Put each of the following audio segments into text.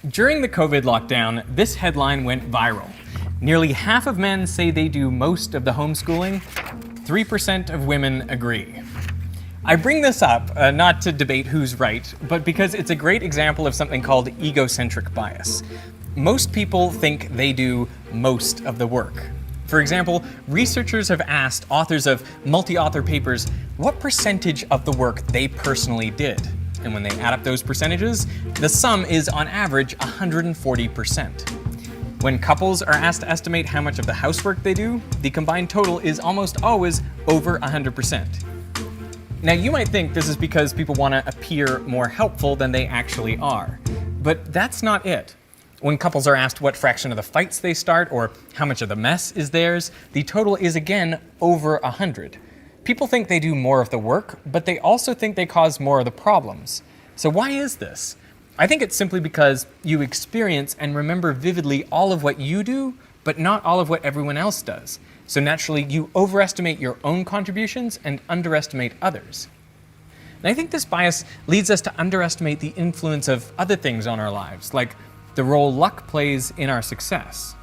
During the COVID lockdown, this headline went viral. Nearly half of men say they do most of the homeschooling. 3% of women agree. I bring this up not to debate who's right, but because it's a great example of something called egocentric bias. Most people think they do most of the work. For example, researchers have asked authors of multi-author papers what percentage of the work they personally did. And when they add up those percentages, the sum is on average 140%. When couples are asked to estimate how much of the housework they do, the combined total is almost always over 100%. Now you might think this is because people want to appear more helpful than they actually are, but that's not it. When couples are asked what fraction of the fights they start or how much of the mess is theirs, the total is again over 100. People think they do more of the work, but they also think they cause more of the problems. So why is this? I think it's simply because you experience and remember vividly all of what you do, but not all of what everyone else does. So naturally, you overestimate your own contributions and underestimate others. And I think this bias leads us to underestimate the influence of other things on our lives, like the role luck plays in our success.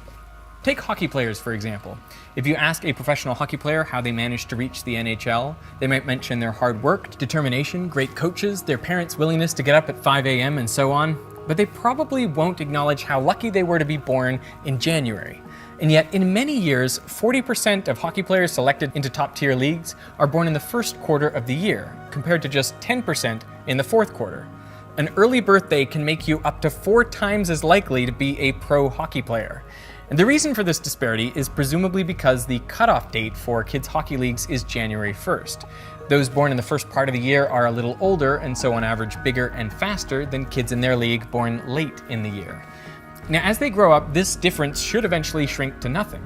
Take hockey players, for example. If you ask a professional hockey player how they managed to reach the NHL, they might mention their hard work, determination, great coaches, their parents' willingness to get up at 5 a.m. and so on, but they probably won't acknowledge how lucky they were to be born in January. And yet, in many years, 40% of hockey players selected into top-tier leagues are born in the first quarter of the year, compared to just 10% in the fourth quarter. An early birthday can make you up to 4 times as likely to be a pro hockey player. And the reason for this disparity is presumably because the cutoff date for kids' hockey leagues is January 1st. Those born in the first part of the year are a little older and so on average bigger and faster than kids in their league born late in the year. Now as they grow up, this difference should eventually shrink to nothing,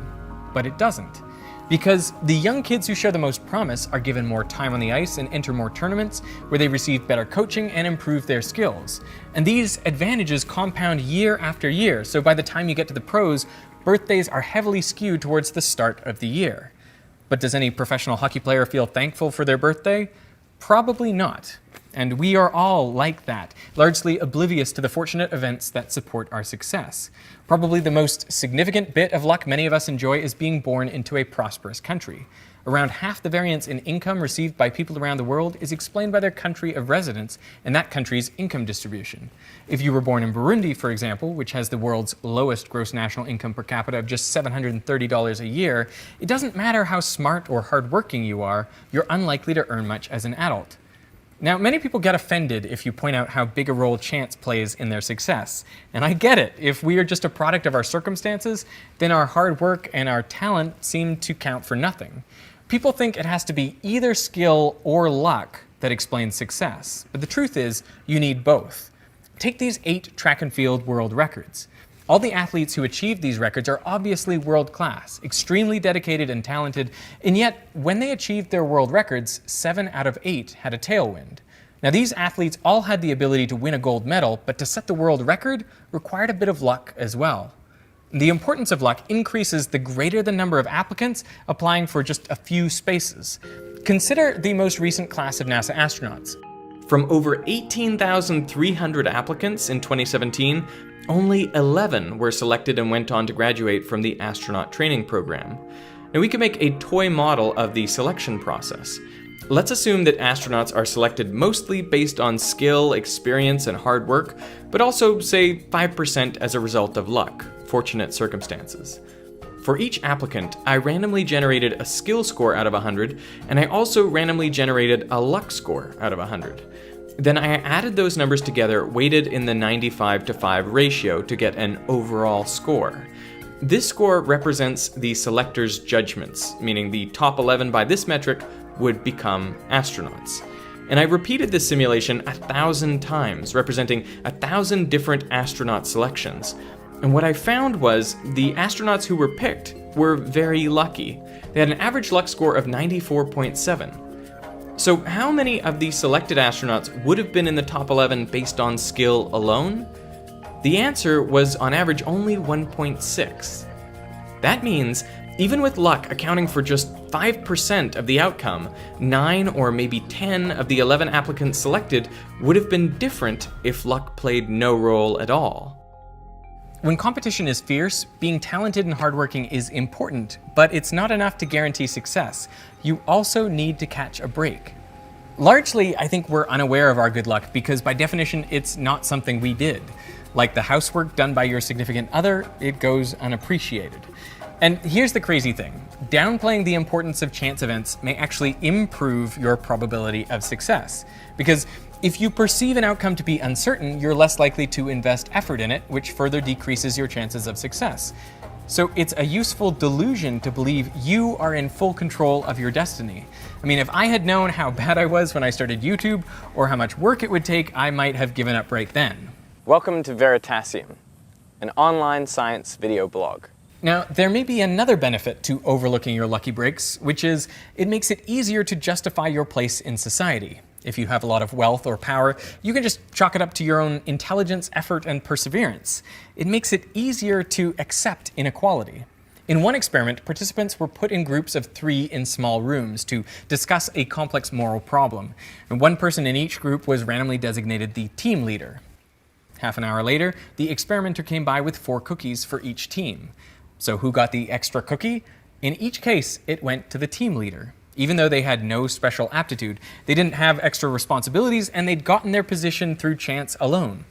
but it doesn't. Because the young kids who show the most promise are given more time on the ice and enter more tournaments where they receive better coaching and improve their skills. And these advantages compound year after year, so by the time you get to the pros, birthdays are heavily skewed towards the start of the year. But does any professional hockey player feel thankful for their birthday? Probably not. And we are all like that, largely oblivious to the fortunate events that support our success. Probably the most significant bit of luck many of us enjoy is being born into a prosperous country. Around half the variance in income received by people around the world is explained by their country of residence and that country's income distribution. If you were born in Burundi, for example, which has the world's lowest gross national income per capita of just $730 a year, it doesn't matter how smart or hardworking you are, you're unlikely to earn much as an adult. Now, many people get offended if you point out how big a role chance plays in their success. And I get it. If we are just a product of our circumstances, then our hard work and our talent seem to count for nothing. People think it has to be either skill or luck that explains success. But the truth is, you need both. Take these 8 track and field world records. All the athletes who achieved these records are obviously world-class, extremely dedicated and talented, and yet when they achieved their world records, 7 out of 8 had a tailwind. Now these athletes all had the ability to win a gold medal, but to set the world record required a bit of luck as well. The importance of luck increases the greater the number of applicants applying for just a few spaces. Consider the most recent class of NASA astronauts. From over 18,300 applicants in 2017, only 11 were selected and went on to graduate from the astronaut training program. Now we can make a toy model of the selection process. Let's assume that astronauts are selected mostly based on skill, experience, and hard work, but also, say, 5% as a result of luck, fortunate circumstances. For each applicant, I randomly generated a skill score out of 100, and I also randomly generated a luck score out of 100. Then I added those numbers together, weighted in the 95-5 ratio to get an overall score. This score represents the selector's judgments, meaning the top 11 by this metric would become astronauts. And I repeated this simulation 1,000 times, representing 1,000 different astronaut selections. And what I found was the astronauts who were picked were very lucky. They had an average luck score of 94.7. So how many of the selected astronauts would have been in the top 11 based on skill alone? The answer was on average only 1.6. That means even with luck accounting for just 5% of the outcome, 9 or maybe 10 of the 11 applicants selected would have been different if luck played no role at all. When competition is fierce, being talented and hardworking is important, but it's not enough to guarantee success. You also need to catch a break. Largely, I think we're unaware of our good luck because by definition, it's not something we did. Like the housework done by your significant other, it goes unappreciated. And here's the crazy thing. Downplaying the importance of chance events may actually improve your probability of success. Because if you perceive an outcome to be uncertain, you're less likely to invest effort in it, which further decreases your chances of success. So it's a useful delusion to believe you are in full control of your destiny. I mean, if I had known how bad I was when I started YouTube, or how much work it would take, I might have given up right then. Welcome to Veritasium, an online science video blog. Now, there may be another benefit to overlooking your lucky breaks, which is it makes it easier to justify your place in society. If you have a lot of wealth or power, you can just chalk it up to your own intelligence, effort, and perseverance. It makes it easier to accept inequality. In one experiment, participants were put in groups of 3 in small rooms to discuss a complex moral problem. And one person in each group was randomly designated the team leader. Half an hour later, the experimenter came by with 4 cookies for each team. So who got the extra cookie? In each case, it went to the team leader. Even though they had no special aptitude, they didn't have extra responsibilities, and they'd gotten their position through chance alone.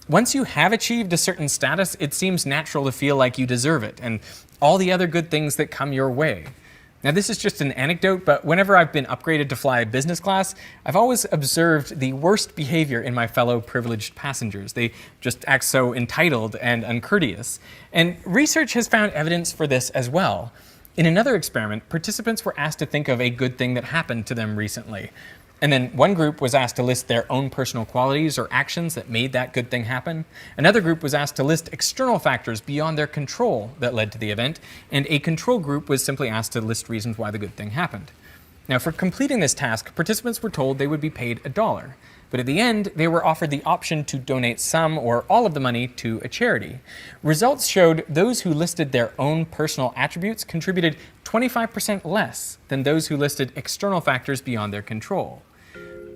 Once you have achieved a certain status, it seems natural to feel like you deserve it, and all the other good things that come your way. Now, this is just an anecdote, but whenever I've been upgraded to fly business class, I've always observed the worst behavior in my fellow privileged passengers. They just act so entitled and uncourteous. And research has found evidence for this as well. In another experiment, participants were asked to think of a good thing that happened to them recently. And then one group was asked to list their own personal qualities or actions that made that good thing happen. Another group was asked to list external factors beyond their control that led to the event. And a control group was simply asked to list reasons why the good thing happened. Now, for completing this task, participants were told they would be paid $1. But at the end, they were offered the option to donate some or all of the money to a charity. Results showed those who listed their own personal attributes contributed 25% less than those who listed external factors beyond their control.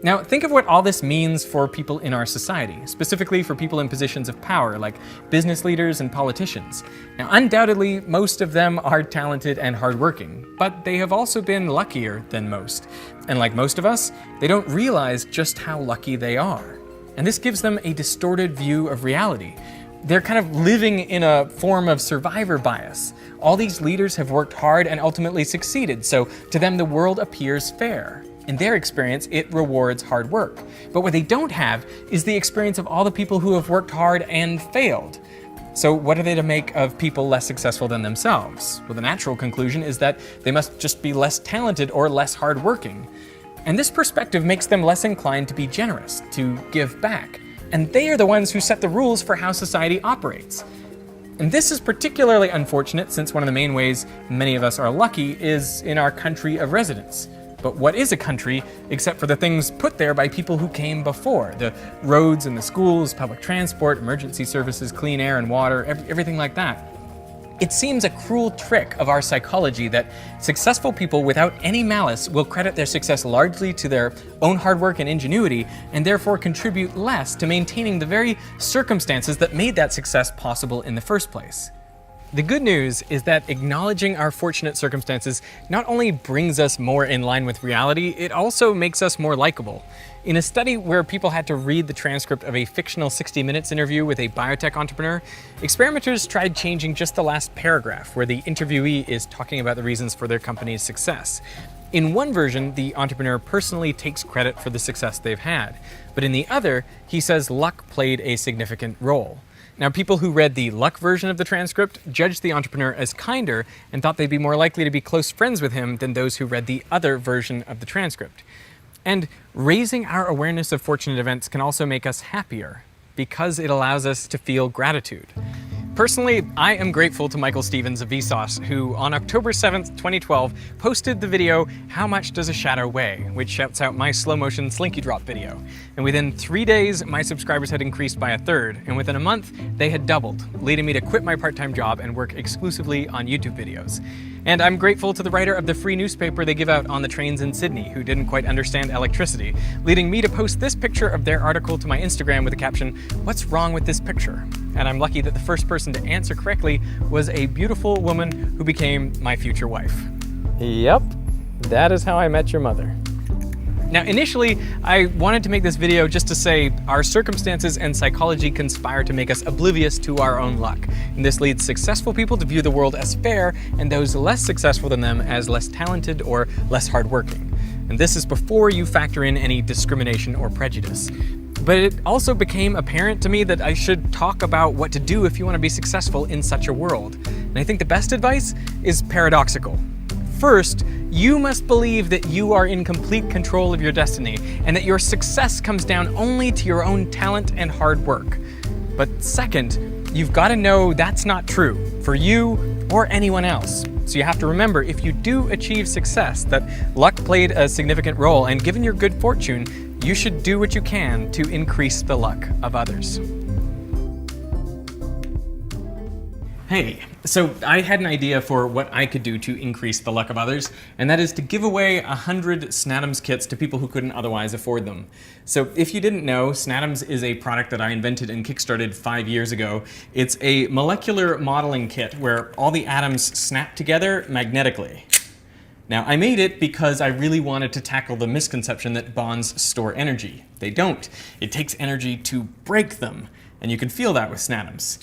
Now, think of what all this means for people in our society, specifically for people in positions of power like business leaders and politicians. Now, undoubtedly, most of them are talented and hardworking, but they have also been luckier than most. And like most of us, they don't realize just how lucky they are. And this gives them a distorted view of reality. They're kind of living in a form of survivor bias. All these leaders have worked hard and ultimately succeeded, so to them the world appears fair. In their experience, it rewards hard work. But what they don't have is the experience of all the people who have worked hard and failed. So what are they to make of people less successful than themselves? Well, the natural conclusion is that they must just be less talented or less hardworking. And this perspective makes them less inclined to be generous, to give back. And they are the ones who set the rules for how society operates. And this is particularly unfortunate since one of the main ways many of us are lucky is in our country of residence. But what is a country except for the things put there by people who came before? The roads and the schools, public transport, emergency services, clean air and water, everything like that. It seems a cruel trick of our psychology that successful people without any malice will credit their success largely to their own hard work and ingenuity, and therefore contribute less to maintaining the very circumstances that made that success possible in the first place. The good news is that acknowledging our fortunate circumstances not only brings us more in line with reality, it also makes us more likable. In a study where people had to read the transcript of a fictional 60 Minutes interview with a biotech entrepreneur, experimenters tried changing just the last paragraph where the interviewee is talking about the reasons for their company's success. In one version, the entrepreneur personally takes credit for the success they've had, but in the other, he says luck played a significant role. Now, people who read the luck version of the transcript judged the entrepreneur as kinder and thought they'd be more likely to be close friends with him than those who read the other version of the transcript. And raising our awareness of fortunate events can also make us happier because it allows us to feel gratitude. Personally, I am grateful to Michael Stevens of Vsauce, who on October 7th, 2012, posted the video, How Much Does a Shadow Weigh?, which shouts out my slow-motion slinky drop video. And within 3 days, my subscribers had increased by 1/3, and within a month, they had doubled, leading me to quit my part-time job and work exclusively on YouTube videos. And I'm grateful to the writer of the free newspaper they give out on the trains in Sydney, who didn't quite understand electricity, leading me to post this picture of their article to my Instagram with the caption, "What's wrong with this picture?" And I'm lucky that the first person to answer correctly was a beautiful woman who became my future wife. Yep, that is how I met your mother. Now, initially, I wanted to make this video just to say our circumstances and psychology conspire to make us oblivious to our own luck. And this leads successful people to view the world as fair and those less successful than them as less talented or less hardworking. And this is before you factor in any discrimination or prejudice. But it also became apparent to me that I should talk about what to do if you want to be successful in such a world. And I think the best advice is paradoxical. First, you must believe that you are in complete control of your destiny and that your success comes down only to your own talent and hard work. But second, you've got to know that's not true for you or anyone else. So you have to remember, if you do achieve success, that luck played a significant role, and given your good fortune, you should do what you can to increase the luck of others. Hey, so I had an idea for what I could do to increase the luck of others, and that is to give away 100 Snadams kits to people who couldn't otherwise afford them. So if you didn't know, Snadams is a product that I invented and kickstarted 5 years ago. It's a molecular modeling kit where all the atoms snap together magnetically. Now, I made it because I really wanted to tackle the misconception that bonds store energy. They don't. It takes energy to break them, and you can feel that with Snadams.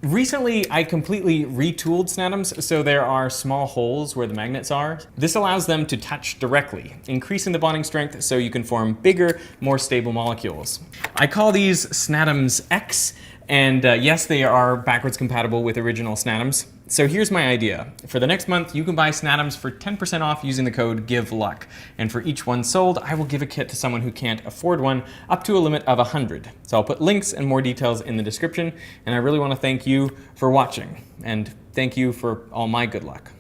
Recently, I completely retooled Snadams so there are small holes where the magnets are. This allows them to touch directly, increasing the bonding strength so you can form bigger, more stable molecules. I call these Snadams X, and yes, they are backwards compatible with original Snadams. So here's my idea. For the next month, you can buy Snadams for 10% off using the code GIVELUCK. And for each one sold, I will give a kit to someone who can't afford one, up to a limit of 100. So I'll put links and more details in the description. And I really want to thank you for watching. And thank you for all my good luck.